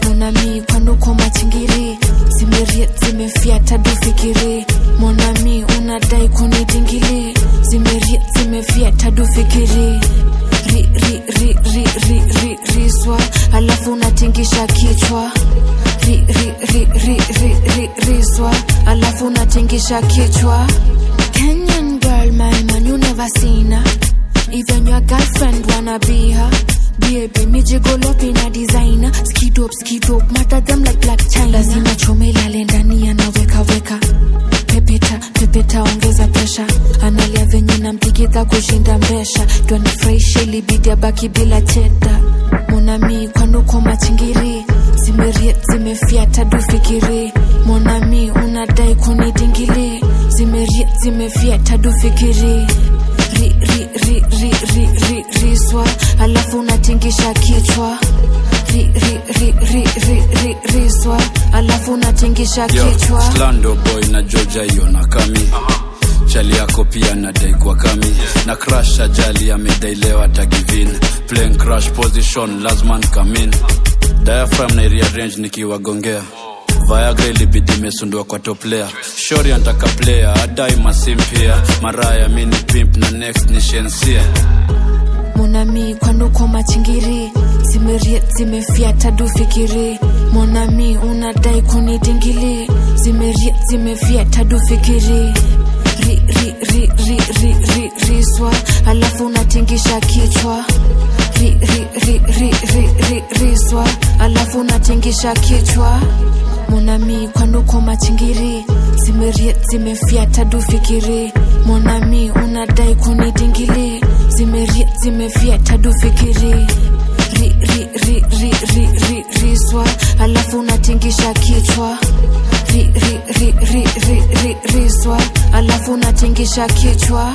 Monami kwando kwa machingiri zimefiata dufikiri. Monami unadai kunidingili zimefiata dufikiri. Rizwa alafu unatingisha kichwa. Rizwa alafu unatingisha kichwa. Kenyan girl, my man, you never seen her. Even your girlfriend wanna be her. Baby, me jiggle up in a designer. Skid up, matter them like Black China. Lazima chome lale ndani anaweka. Pepeta ongeza pressure. Analia venye namtigidha kushinda mbesha. Don't fresh ilibidi abaki bila cheta. Monami kwando kwa machingiri zimefiata dufikiri. Monami unadai kunidingili zimefiata dufikiri. Rizwa alafu unatingisha kichwa. Rizwa alafu unatingisha kichwa. Slando boy na Georgia yona kami. Chali yako pia nadai kwa kami. Na crash ajali amedailewa tagivin. Playing crash position lazman come in. Diaphragm na rearrange nikiwagongea. Viagra ilibidi mesundua kwa top player. Shori antaka player, adai masimpia. Maraya mini pimp na next ni Shensia. Monami kwando kwa machingiri zimefiata dufikiri. Monami unadai kunidingili zimefiata dufikiri. Rizwa alafu unatingisha kichwa. Rizwa alafu unatingisha kichwa. Monami kwando kwa machingiri zimefiata dufikiri. Monami unadai kunidingili zimefiata dufikiri. Rizwa alafu unatingisha kichwa. Rizwa alafu unatingisha kichwa.